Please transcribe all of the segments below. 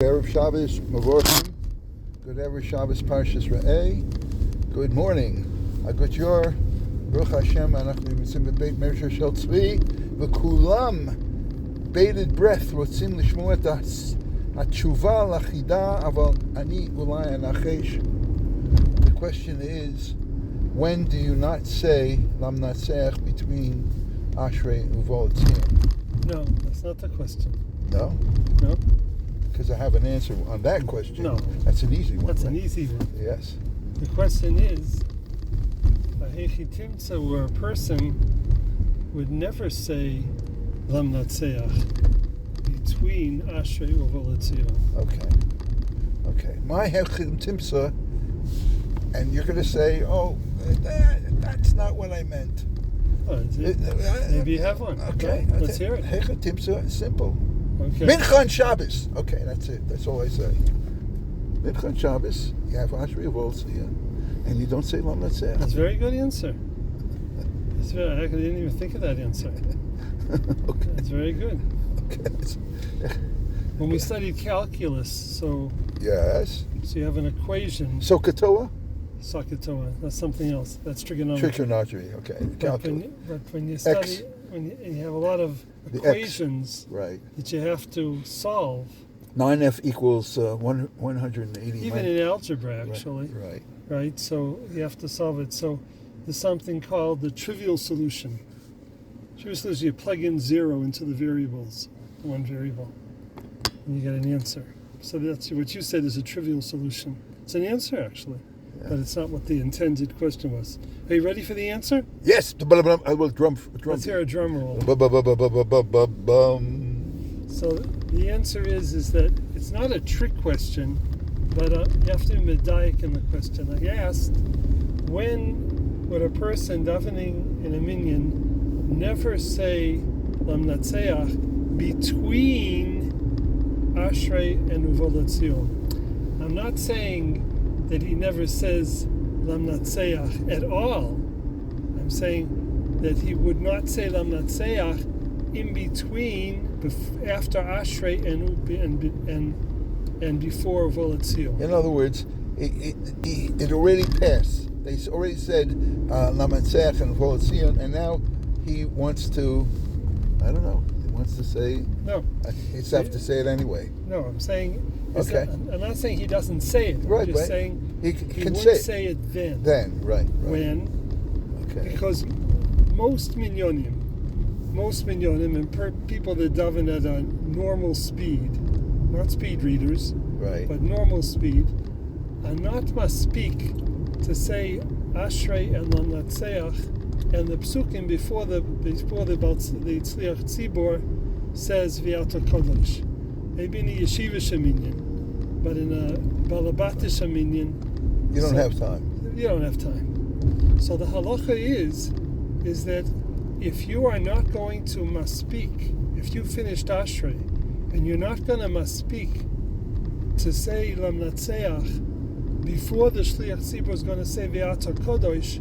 Erev Shabbos Mavorchim. Good Erev Shabbos Parshas Re'eh. Good morning. Agut Yor. Baruch Hashem. אנחנו נמצאים בבית מרשר של צבי, וכולם bated breath רוצים לשמוע את התשובה לחידה, אבל אני אולי אנחש. The question is, when do you not say למנצח between Ashrei and Uvol Tzion? No, that's not the question. No? No? Because I have an answer on that question. No. That's an easy one. That's right? an easy one. Yes. The question is, where a person would never say Lam Natseach between Ashrei Uvol Tzion. Okay. My Hechim Timsa, and you're going to say, that's not what I meant. Oh, maybe you have one. Okay. Let's hear it. Hechim Timsa is simple. Okay. Mincha and Shabbos. Okay, that's it. That's all I say. Mincha and Shabbos, you have Ashrei Uvol Tzion, and you don't say Lam Natseach. That's a very good answer. I didn't even think of that answer. Okay. That's very good. Okay. When we studied calculus, so Yes. you have an equation, So Katoa? Sakatoa, that's something else. That's trigonometry. Trigonometry. Okay. But when you study, when you have a lot of The equations Right. that you have to solve, 9F equals 180. even in algebra, actually, Right. So you have to solve it. So there's something called the trivial solution. Trivial solution, you plug in 0 into the variables, one variable, and you get an answer. So that's what you said is a trivial solution. It's an answer, actually, but it's not what the intended question was. Are you ready for the answer? Yes. I will drum. Let's hear a drum roll. Bum. So the answer is that it's not a trick question, but you have to be medayik in the question. I asked, when would a person davening in a minyan never say Lam Natseach between Ashrei and Uvol Tzion? I'm not saying that he never says Lam Natseach at all. I'm saying that he would not say Lam Natseach in between, after Ashrei and before Uvol Tzion. In other words, it already passed. They already said Lamantzech and Uvol Tzion, and now he wants to, I don't know, he wants to say, no. He's have to say it anyway. No, I'm saying, Okay. I'm not saying he doesn't say it. Right, I'm just right. saying He would say say it then. Then, right. When? Okay. Because most minyonim, and people that daven at a normal speed, not speed readers, Right. but normal speed, are not must speak to say Ashrei and Lam Natseach, and the psukim before the Tzliach Tzibor says V'yata Kodesh. Maybe in a yeshiva sheminyan, but in a balabatish sheminyan, You don't have time. you don't have time. So the halacha is that if you are not going to maspik, if you finished Ashrei, and you're not going to maspik to say Lam Natseach before the Shliach Tzibor is going to say V'yata Kodesh,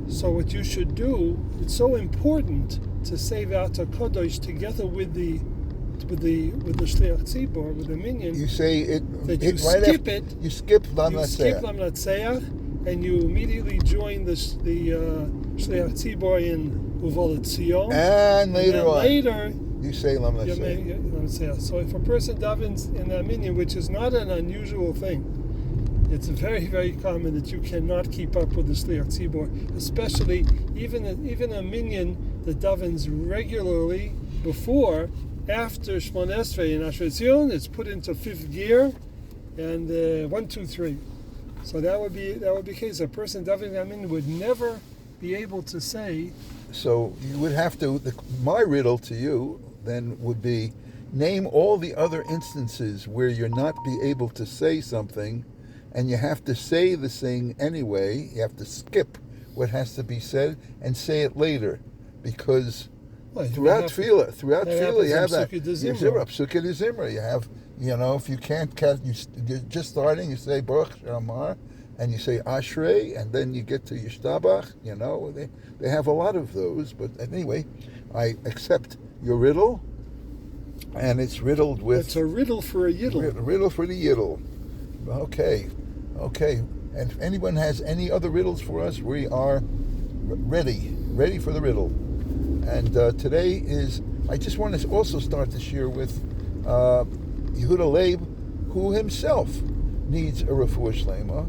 so what you should do, it's so important to say V'yata Kodesh together with the Shliach Tzibor, with the minyan. You say it that you right skip after, it. You skip Lam You skip Natseach. Lam Natseach, and you immediately join the Shliach Tzibor in Uvol Tzion. And later on, later you say Lam you Natseach. may Lam Natseach. So if a person davens in that minyan, which is not an unusual thing, it's very, very common that you cannot keep up with the Shliach Tzibor, especially even a minyan that davens regularly before. After Shmon Esrei and Ashrei Tzion, it's put into fifth gear, and 1, 2, 3. So that would be the case. A person davening Amin would never be able to say. So you would have to. My riddle to you then would be: name all the other instances where you're not be able to say something, and you have to say the thing anyway. You have to skip what has to be said and say it later, because. Throughout Tefillah, you have that. Psukkah de Zimra. You have, if you can't, you're just starting, you say Baruch Shamar, and you say Ashrei, and then you get to Yishtabach. They have a lot of those. But anyway, I accept your riddle. And it's riddled with... It's a riddle for a yiddle. Riddle for the yiddle. Okay. And if anyone has any other riddles for us, we are ready for the riddle. And today is... I just want to also start this year with Yehuda Leib, who himself needs a refuah shlema,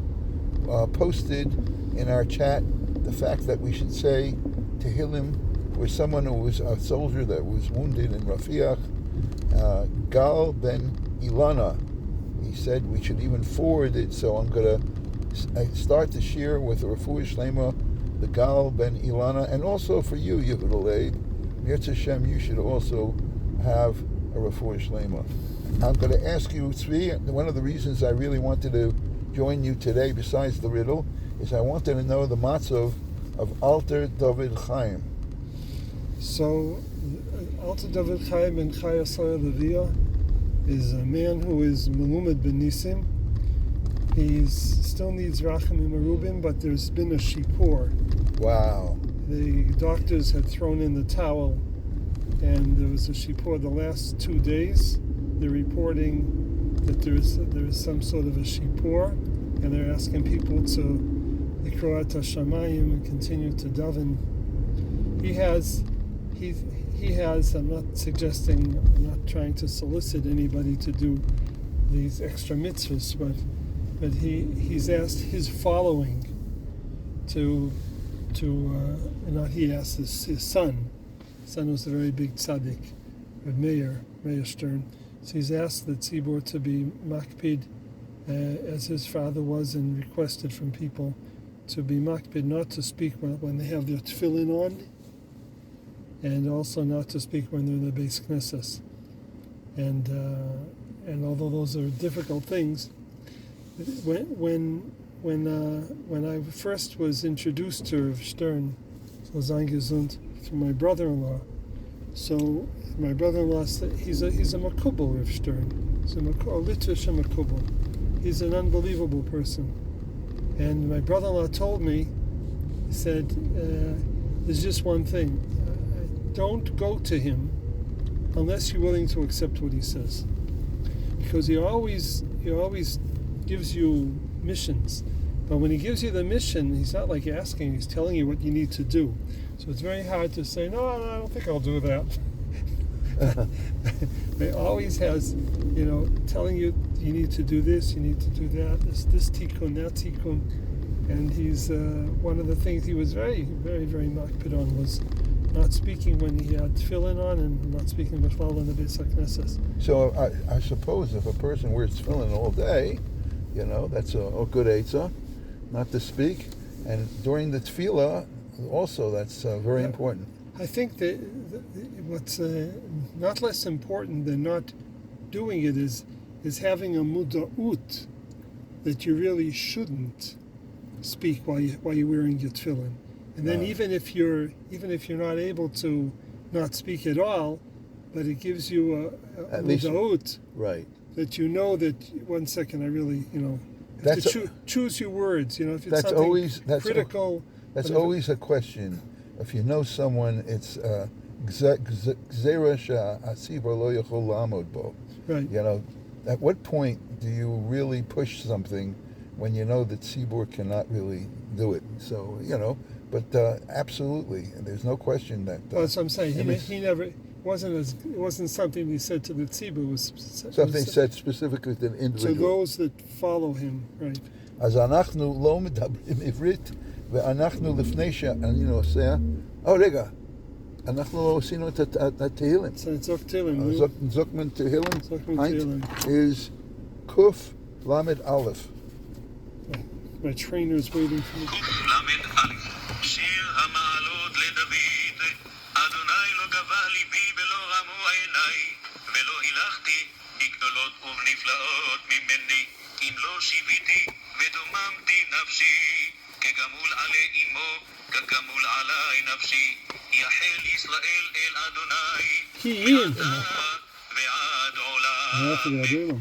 posted in our chat the fact that we should say Tehillim for someone who was a soldier that was wounded in Rafiach, Gal ben Ilana. He said we should even forward it, so I'm going to start the shir with a refuah shlema, the Gal ben Ilana, and also for you, Yehuda Leib. Mirz Hashem, you should also have a refuah shlema. I'm going to ask you, Tzvi, one of the reasons I really wanted to join you today, besides the riddle, is I wanted to know the matzov of Alter David Chaim. So, Alter David Chaim ben Chai Asar Levia is a man who is Melumed Benisim. He still needs Rachamim Merubim, but there's been a shipur. Wow. The doctors had thrown in the towel, and there was a shipur the last 2 days. They're reporting that there is some sort of a shipur, and they're asking people to Likroat HaShamayim and continue to daven. He has. I'm not trying to solicit anybody to do these extra mitzvahs, but he's asked his following he asked his son. His son was a very big tzaddik, Meir Stern. So he's asked the tzibur to be makpid, as his father was, and requested from people to be makpid, not to speak when they have their tefillin on, and also not to speak when they're in the Beis Knesset. And although those are difficult things, when I first was introduced to Rav Stern, so sein gesund, through my brother-in-law. So my brother-in-law said he's a makubal, Rav Stern. He's a Litvish makubal. He's an unbelievable person. And my brother-in-law told me, he said, there's just one thing. Don't go to him unless you're willing to accept what he says. Because he always gives you missions. But when he gives you the mission, he's not like asking, he's telling you what you need to do. So it's very hard to say, no, I don't think I'll do that. He always has, telling you need to do this, you need to do that, this tikkun, that tikkun. And he's, one of the things he was very, very, very makpid on was not speaking when he had tefillin on and not speaking b'chlal in the Beis HaKnesses. So I suppose if a person wears tefillin all day, that's a good eitzah, not to speak. And during the tefillah, also that's very important. I think that what's not less important than not doing it is having a muda'ut that you really shouldn't speak while you're wearing your tefillin. And then even if you're not able to not speak at all, but it gives you a muda'ut, right? That you know that 1 second I really have to choose your words. If it's something critical. That's always a question. If you know someone, it's gzera she'atzibur lo yachol la'amod bo. Right. At what point do you really push something when you know that tzibur cannot really do it? So but absolutely, there's no question that. That's what I'm saying. He never. It wasn't something he said to the tzibur. It was something said specifically to the individual. To those that follow him, right? אז אנחנו לא מדברים עברית, ואנחנו לפני שאני נוסע, רגע, אנחנו לא עשינו את התהילים. זוק תהילים. זוקמן תהילים. תהילים. is Kuf Lamed Aleph. My trainer's waiting for me. Lamed Aleph. שיר המעלות לדוד, אדוני לא גבה ליבי ולא רמו עיניי, ולא הילכתי בגדולות ובנפלאות ממני, אם לא שיביתי ודוממתי נפשי, כגמול עלי אמו, כגמול עלי נפשי, יחל ישראל אל אדוני, ועד עולם.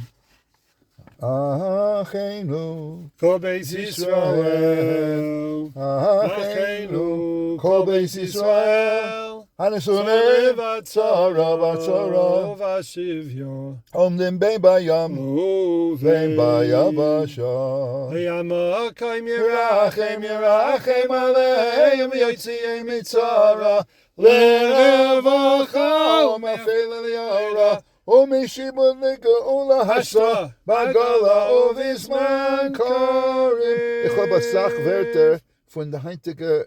אחינו כל בית ישראל, אחינו כל בית ישראל, הנסונים צרה בצרה, ובשביו, עומדים בין בים ובין ביבשה. ויעמקם ירחם ירחם עליהם יוציאם מצרה, לרווחה ומפעיל ליורה, ומשיבוד לגאולה השרה, בגולה ובזמן קוראים. Ich habe Sachwörter von der heutige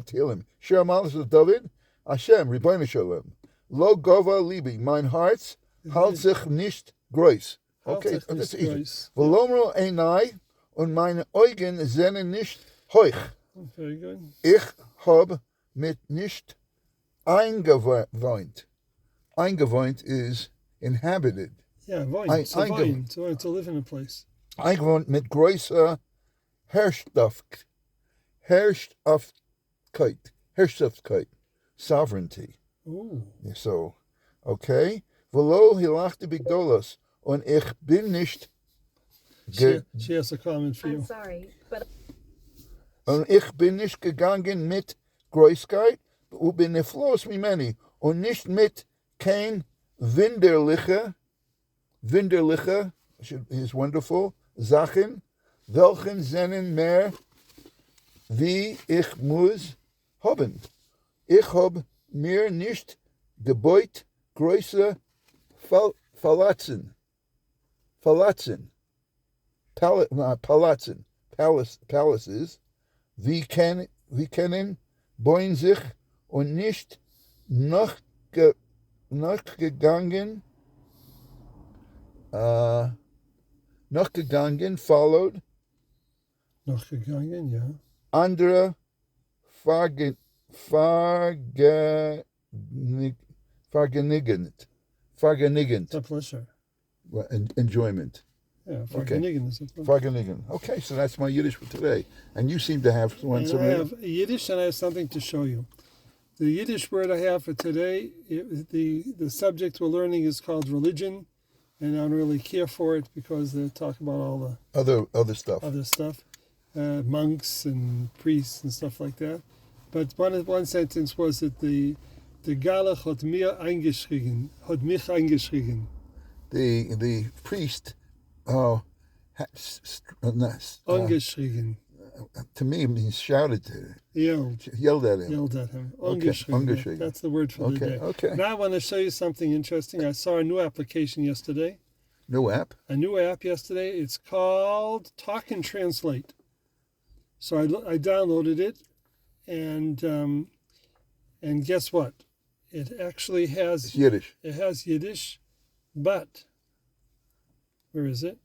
Tehillim. Shir Malchus of David, Hashem, Ribono Shalom, Lo gova libi, mein Herz hält sich nicht groß. Okay, that's easy. Velomro einai, und meine Augen sehnen nicht hoch. Very good. Ich hab mit nicht eingewohnt. Eingewohnt is inhabited. Yeah, vine. I- It's a I go- vine. To live in a place. Eingewohnt mit größer Herrschaftkeit, sovereignty. Ooh. So, okay. Velo hilachti bigdolos, und ich bin nicht She has a comment for I'm you. sorry, but und ich bin nicht gegangen mit Größkeit, und bin geflossen mimeni, und nicht mit kein winderliche is wonderful, Sachen, welchen seinen mehr, wie ich muss haben. Ich hab mir nicht gebeut größere Palazen, palaces, wie kennen bauen sich und nicht nachgegangen, followed Noch gegangen, ja. andere vergnügend, It's a pleasure. enjoyment. Yeah, for Okay. Genigan is a pleasure. Vergnügen. Okay, so that's my Yiddish for today. And you seem to have one. And I have Yiddish, and I have something to show you. The Yiddish word I have for today, the subject we're learning is called religion, and I don't really care for it because they talk about all the other stuff. other stuff, monks and priests and stuff like that. But one sentence was that the Galach hat mich eingeschrieben. The priest, Angeschrieben. to me means shouted to him, yelled at him. Yelled at him. Okay, Angeschrieben. angeschrieben. That's the word for the Okay, day. okay. Now I want to show you something interesting. I saw a new application yesterday. New app. A new app yesterday. It's called Talk and Translate. So I downloaded it, and guess what? It actually has It's Yiddish. It has Yiddish, but where is it?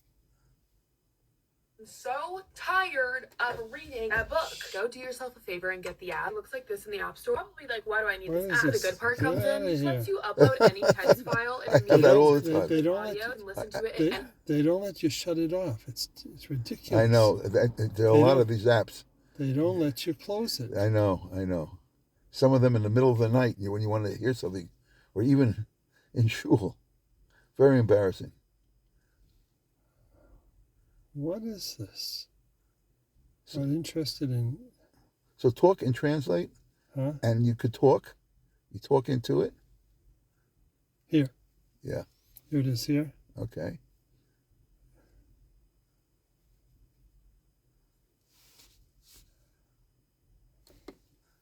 I'm so tired of reading a book. Go do yourself a favor and get the app. It looks like this in the App Store. Probably like, why do I need What this is app? this? The good part Get comes outta in. It just here. lets you upload any text file I and have that all the They- time. they don't audio let- and listen to it. They, And they don't let you shut it off. It's ridiculous. I know. There are a They lot don't- of these apps. They don't let you close it. I know. Some of them in the middle of the night when you want to hear something, or even in shul. Very embarrassing. What is this? I'm interested in, So talk and translate, huh? and you could talk. You talk into it. Here. Yeah. Here it is here. Okay.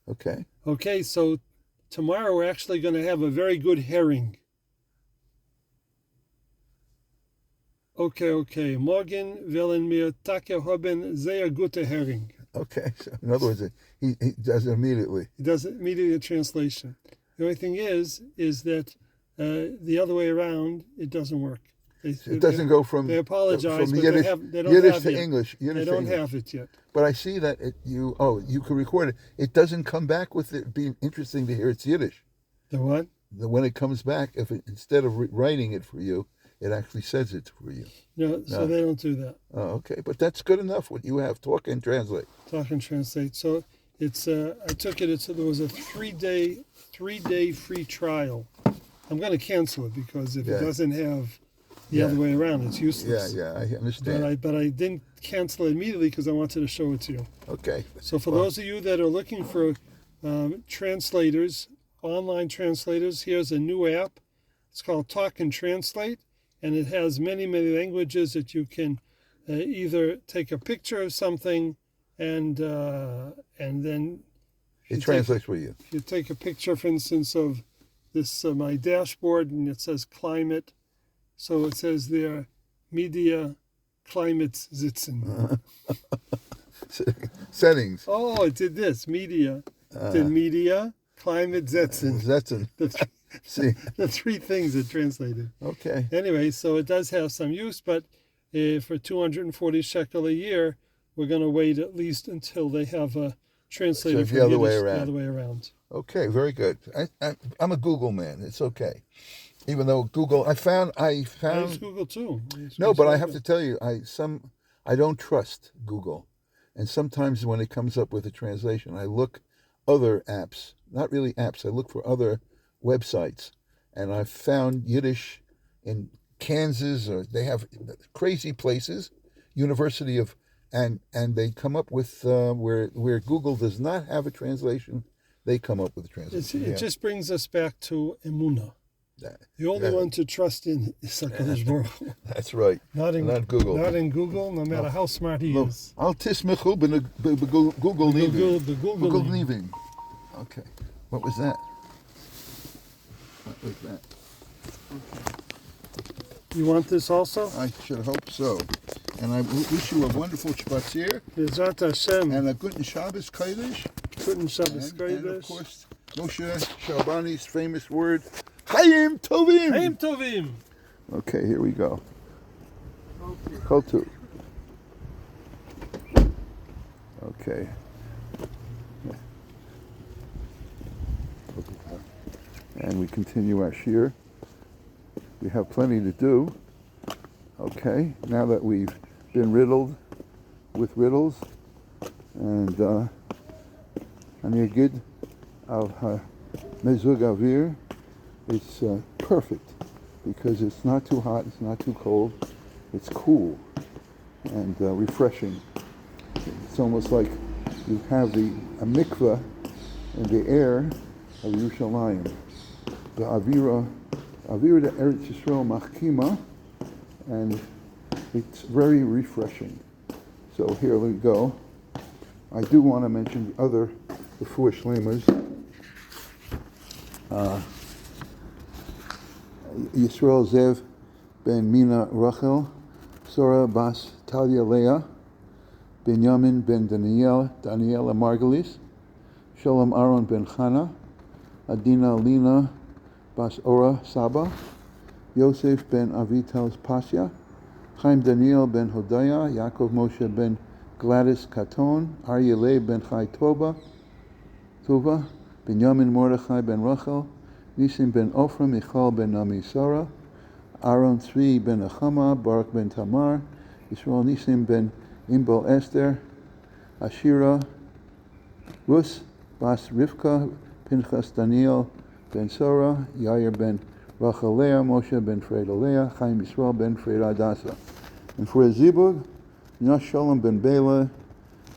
Okay. Okay, so tomorrow we're actually going to have a very good herring. Okay. Morgen wollen wir Tage haben sehr gute Herring. Okay. So in other words, he does it immediately. It does immediately a translation. The only thing is that the other way around, it doesn't work. It doesn't go from They apologize, from but Yiddish, they don't Yiddish have to yet. English. Yiddish They to don't English. have it yet. But I see that you can record it. It doesn't come back with it being interesting to hear it's Yiddish. The what? When it comes back, if it, instead of writing it for you, it actually says it for you. No, so No. they don't do that. Oh, okay, but that's good enough. What you have, talk and translate. Talk and translate. So it's I took it. There was a three-day free trial. I'm going to cancel it because if Yeah. it doesn't have the Yeah. other way around, it's useless. Yeah, I understand. But I didn't cancel it immediately because I wanted to show it to you. Okay. So for Well, those of you that are looking for translators online translators. Here's a new app. It's called Talk and Translate, and it has many, many languages that you can either take a picture of something and then It translates for you. if you take a picture, for instance, of this my dashboard, and it says climate, so it says there, media climate sitzen. Settings. Oh, it did this, media. Did media climate sitzen. Zetzen. See. The three things it translated. Okay. Anyway, so it does have some use, but for 240 shekel a year, we're going to wait at least until they have a translator So for the other Yiddish way around. the other way around. Okay, very good. I'm a Google man. It's okay. Even though Google, I found. I use Google too. No, but I have to tell you, I don't trust Google, and sometimes when it comes up with a translation, I look other apps, not really apps. I look for other websites, and I've found Yiddish in Kansas, or they have crazy places, University of, and they come up with where Google does not have a translation, they come up with a translation. It just brings us back to Emunah. The only one to trust in is HaKadosh Baruch Hu. That's right. Not Google. Not in Google, no matter how smart he is. Al tismichu Google Google leaving. Okay. What was that? What was that? You want this also? I should hope so. And I wish you a wonderful Spazier Bezrat Hashem. and a good Shabbos Kodesh. Guten Shabbos And of Kodesh. course, Moshe Shabani's famous word, Hayim Tovim. Haim Tovim. Okay, here we go. Kotu. Okay. And we continue our shir. We have plenty to do. Okay, now that we've been riddled with riddles, and Ani Agid al Mezug Avir, it's perfect because it's not too hot, it's not too cold, it's cool and refreshing. It's almost like you have a mikveh in the air of Yerushalayim. The Avira de Eretz Yisrael Machkima, and it's very refreshing. So here we go. I do want to mention the four shlemas. Yisrael Zev ben Mina Rachel, Sora bas Talia Leah, Benjamin ben Daniela Margalis, Shalom Aaron ben Chana, Adina Lina bas Ora Saba, Yosef ben Avital's Pasya, Chaim Daniel ben Hodaya, Yaakov Moshe ben Gladys Katon, Aryeh ben Chai Tova, Benjamin Mordechai ben Rachel, Nisim ben Ofra, Michal ben Nami Sarah, Aaron Tzvi ben Achama, Barak ben Tamar, Yisrael Nisim ben Imbal Esther, Ashira, Rus bas Rivka, Pinchas Daniel ben Sarah, Yair ben Rachel Leah, Moshe ben Freda Leah, Chaim Yisrael ben Freda Adasa. And for a Zibug, Nash Shalom ben Bela,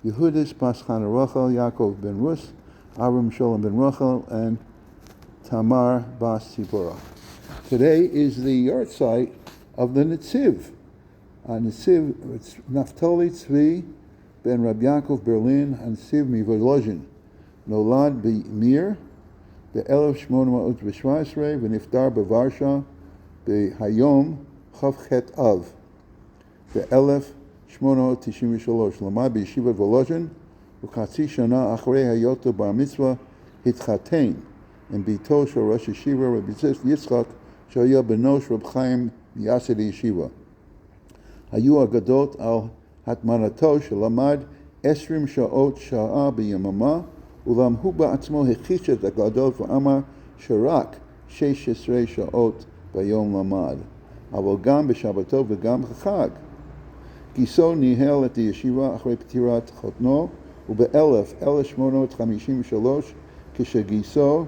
Yehudis bas Chana Rachel, Yaakov ben Rus, Avram Shalom ben Rachel, and Tamar bas Tzipora. Today is the yard site of the Netziv. Netziv, it's Naftali Tzvi ben Rab Yaakov Berlin, and Netziv Mivolozhin. Nolad Mir, ב-1817 ונפטר בוורשה בהיום כ"ח אב ב-1893. למד בישיבת וולוז'ין, וחצי שנה אחרי היותו בר מצווה התחתן עם ביתו של ראש ישיבה רבי יצחק, שהיה בנו של רב חיים מייסד הישיבה. היו אגדות על התמנתו שלמד 20 שעות שעה ביממה, אולם הוא בעצמו הכחיש את הגדות ואמר שרק 16 שעות ביום למד, אבל גם בשבתו וגם בחג. גיסו ניהל את הישיבה אחרי פטירת חותנו, וב-1853, כשגיסו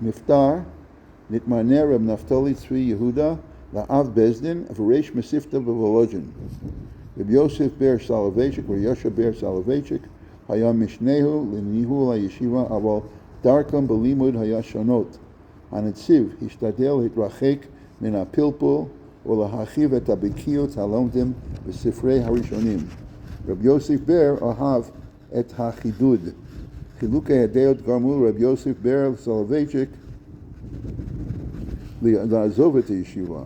נפטר, נתמנה רב נפתלי צבי יהודה לאב בזדין וריש מספתא בוולוז'ין. רב יוסף בר סולובייצ'יק ורב יהושע בר סולובייצ'יק היה משנהו לניהול הישיבה, אבל דרכם בלימוד היה שונות. הנציב השתדל להתרחק מן הפלפול ולהרחיב את הבקיאות הלומדים בספרי הראשונים. רבי יוסף בר אהב את החידוד. חילוקי הדעות גרמו לרבי יוסף בר סולובייצ'יק לעזוב את הישיבה.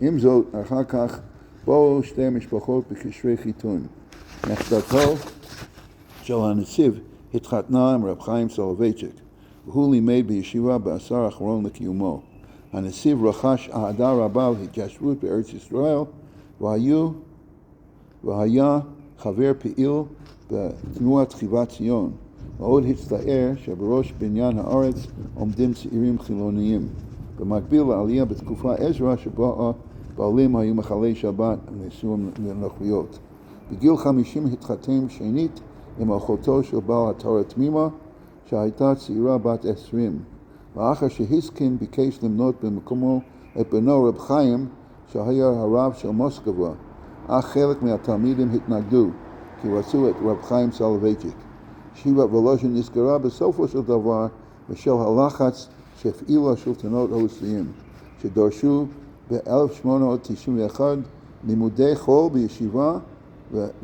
עם זאת, אחר כך באו שתי משפחות בקשרי חיתון. נכדתו של הנציב התחתנה עם רב חיים סולובייצ'יק, והוא לימד בישיבה בעשור האחרון לקיומו. הנציב רכש אהדה רבה להתיישבות בארץ ישראל, והיה חבר פעיל בתנועת חיבת ציון. מאוד הצטער שבראש בניין הארץ עומדים צעירים חילוניים. במקביל לעלייה בתקופה עזרא שבה בעלים היו מחללי שבת ונשאו לנוכריות. בגיל 50 התחתן שנית עם אחותו של בעל התורה תמימה, שהייתה צעירה בת 20. לאחר שהסכין ביקש למנות במקומו את בנו רב חיים, שהיה הרב של מוסקבה, אך חלק מהתלמידים התנגדו, כי רצו את רב חיים סולובייצ'יק. ישיבת וולוז'ין נסגרה בסופו של דבר בשל הלחץ שהפעילו השלטונות הרוסיים, שדרשו ב-1891 לימודי חול בישיבה,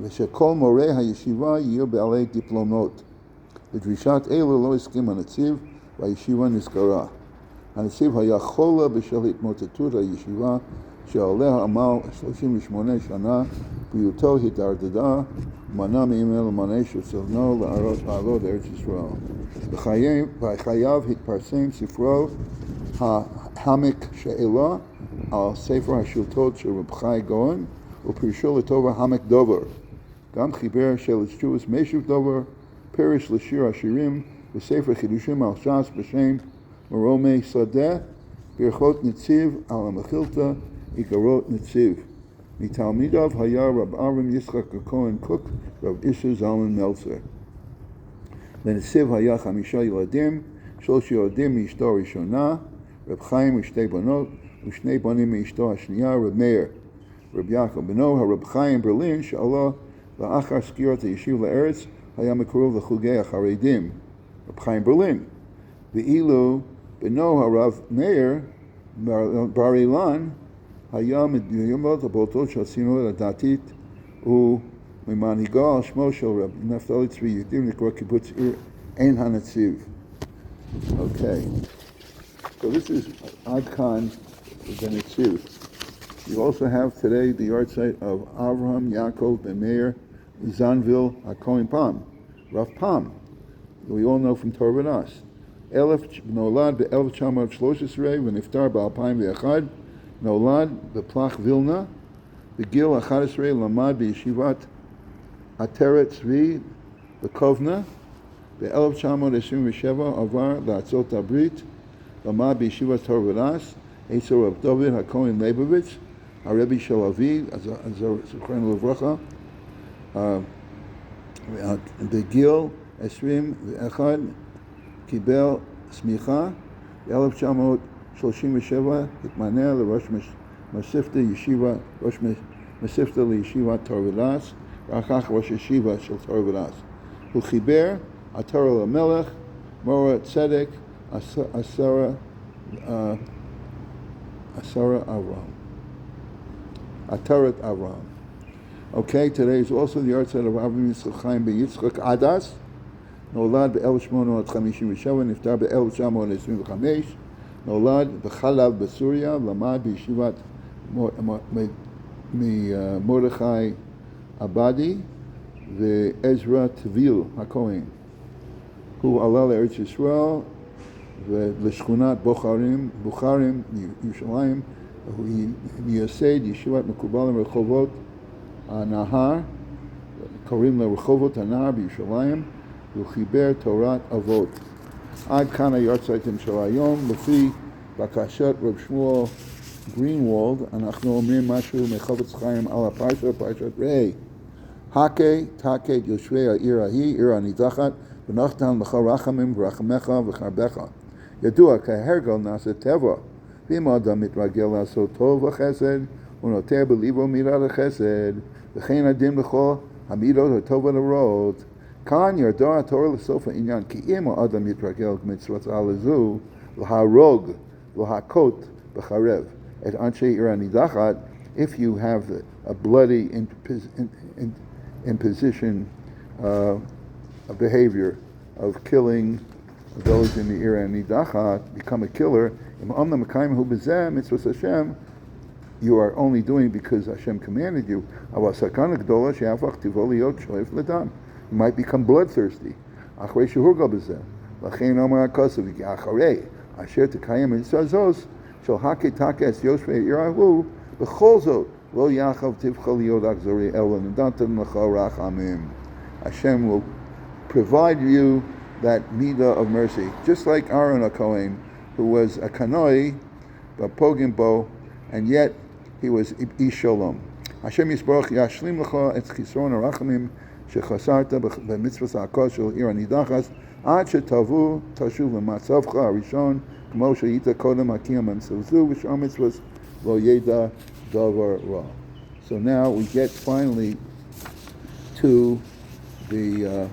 ושכל מורי הישיבה יהיו בעלי דיפלומות. לדרישת אלו לא הסכים הנציב, והישיבה נסגרה. הנציב היה חולה בשל התמוטטות הישיבה, שעליה עמל 38 שנה, בריאותו הידרדרה, ומנע ממנו לממש רצונו לעלות לארץ ישראל. בחייו התפרסם ספרו העמק שאלה על ספר השלטות של רב חי גאון, ופירשו לטובה העמק דובר. גם חיבר של תשובת משך דובר, פרש לשיר השירים, וספר חידושים על ש"ס בשם מרומי שדה, ברכות נציב על המחילתא, איגרות נציב. מתלמידיו היה רב אברהם יצחק הכהן קוק, רב איסר זלמן מלצר. לנציב היה 5 ילדים, 3 ילדים מאשתו הראשונה, רב חיים ושתי בנות, ושני בנים מאשתו השנייה, רב מאיר. רב יעקב בנו, הרב חיים ברלין, שעלה לאחר סגירת הישיבה לארץ, היה מקורב לחוגי החרדים, רב חיים ברלין. ואילו בנו הרב מאיר בר אילן היה מיומות הבולטות של הציונות הדתית, וממנהיגו על שמו של רב נפתלי צבי יהודים נקרא קיבוץ עיר עין הנציב. Okay, so this is Adkan the Netziv. You also have today the yard site of Avraham Yaakov Ben Meir Zanvil HaKohen Pam, Rav Pam, who we all know from Torah V'Nas. נולד ב-1913 ונפטר ב-2001, נולד בפלח וילנה, בגיל 11 למד בישיבת עטרת צבי בקובנה, ב-1927 עבר לארצות הברית, למד בישיבת תורה ונס, אצל רב דוד הכהן ליבוביץ, הרבי של אבי, זכרנו לברכה, בגיל 21 קיבל סמיכה, ב-1937 התמנה לראש מספתא לישיבת תורה ונס, ואחר כך ראש ישיבה של תורה ונס. הוא חיבר התורה למלך, מורה צדק, עשרה אברהם. Atarat Avraham. Okay, today is also the yahrzeit of Avraham Yitzchak Chaim Yitzchak Adas. נולד ב-1857, נפטר ב-1925, נולד בחלב בסוריה, למד בישיבת מרדכי עבדי ועזרא טביל הכהן. הוא עלה לארץ ישראל ולשכונת בוחרים בירושלים, הוא מייסד ישיבת מקובלים רחובות הנהר, קוראים לה רחובות הנהר בירושלים, והוא חיבר תורת אבות. עד כאן היורצייטים של היום. לפי בקשת רב שמואל גרינוולד, אנחנו אומרים משהו מחפץ חיים על הפרשה, פרשת ראה. הקה תקה את יושבי העיר ההיא, עיר הנידחת, ונתן לך רחמים ורחמך וחרבך. ידוע כהרגל נעשה טבע, ואם האדם מתרגל לעשות טוב וחסד, הוא נותר בליבו מידת החסד, וכן הדין לכל המידות הטובות הרעות. כאן ירדה התורה לסוף העניין, כי אם האדם יתרגל מצוות זו, להרוג, להכות בחרב, את אנשי עיר הנידחת, if you have a bloody imposition of behavior of killing those in the ir nidachat, become a killer, you are only doing because Hashem commanded you. You might become bloodthirsty. Hashem will provide you that midah of mercy, just like Aaron HaKohen, who was a kanoi, a pogim bo, and yet he was ish shalom. Hashem yisborach yashlim lecha et chisron harachamim shechasarta b'mitzvahs ha'akos shel ir hanidachas ad shetavu tashuv l'matzavcha harishon k'mo sheyita kodem hakiyam hamsavzu v'shar mitzvahs lo yeda davar ra. So now we get finally to the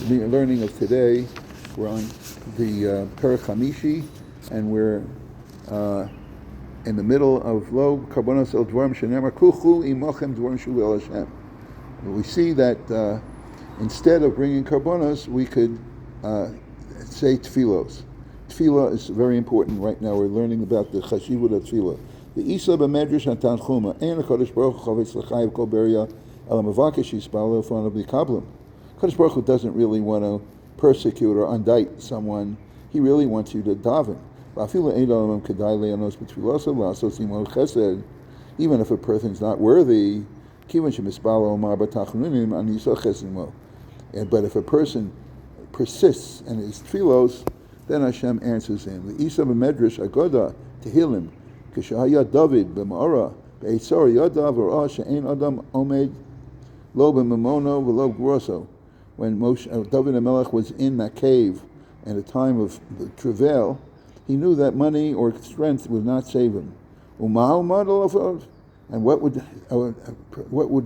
learning of today. We're on the Perek Hamishi, and we're in the middle of Lo Karbonos El Dvarim Shenemar Kuchu Imochem Dvarim Shuvu El Hashem. We see that instead of bringing Karbonos, we could say Tfilos. Tfilah is very important right now. We're learning about the Chashivut of Tfilah. The Isa b'Medrash HaTanchuma Ein HaKadosh Baruch Hu Chavetz L'chayev Kol Beria El HaMavakesh Yispal El Fanav B'Kablim. Kadosh Baruch Hu doesn't really want to persecute or indict someone. He really wants you to daven. Even if a person's not worthy, but if a person persists and is tfilos, then Hashem answers him. The Isa b'Medrash Agoda Tehillim K'shahaya David b'Ma'ara b'Eitzar Yadav V'Ra She'ein Adam Omed Lo b'Mamono V'Lo Grosso. When David HaMelech was in that cave in a time of travail, he knew that money or strength would not save him. And what would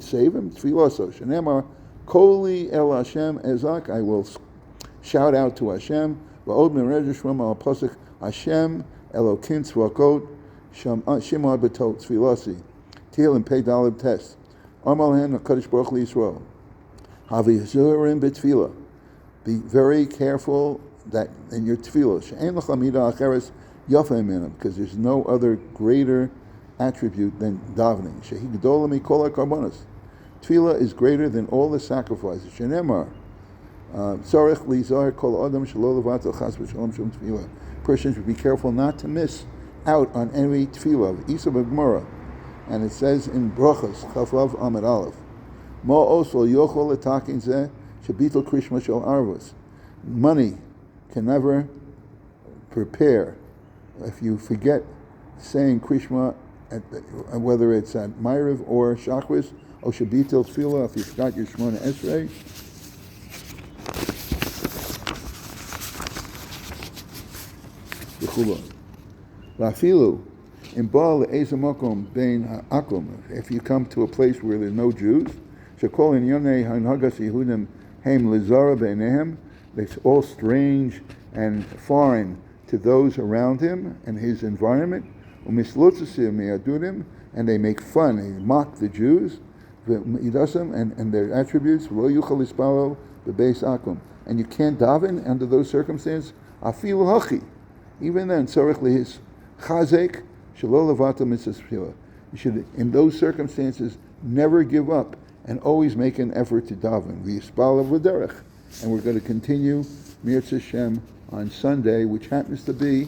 save him? Tfiloso. Shenemar Koli El Hashem Ezak. I will shout out to Hashem. Va'od meredesh from al pasuk Hashem Elokin Tzvakot Shimad B'Tot Tfilosi. Tehillim Pei Daled Test. Amalhen HaKadosh Baruch Hu Yisrael. Havizurim b'tfilah. Be very careful that in your tefillah, she'ein lecha midah acheres yafeh minham, because there's no other greater attribute than davening. Shehi gedolah mikol hakarbonos. Tefillah is greater than all the sacrifices. Shenemar tzarech lizar kol adam shelo levatel chas v'shalom shum tefillah. Person should be careful not to miss out on any tefillah. Isa b'Gemara, and it says in Brachos Chavav Amud Aleph. Money can never prepare if you forget saying Krishma, whether it's at Ma'ariv or Shachris, or Shabitel Tefillah, if you forgot your Shemona Esrei. Vafilu in Baal Ezamokom Bein Akum. If you come to a place where there are no Jews, Shekol in Yonei Hanhagas Yehudim Heim Lizara Beinehem. It's all strange and foreign to those around him and his environment. And they make fun, they mock the Jews, and their attributes. And you can't daven under those circumstances. Even then, you should, in those circumstances, never give up and always make an effort to daven. And we're going to continue Mirz Hashem on Sunday, which happens to be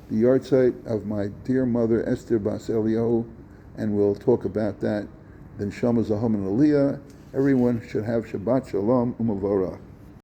the yahrzeit of my dear mother Esther Bas Eliyahu, and we'll talk about that. Then Shama Zaham and Aliyah. Everyone should have Shabbat Shalom Umavorah.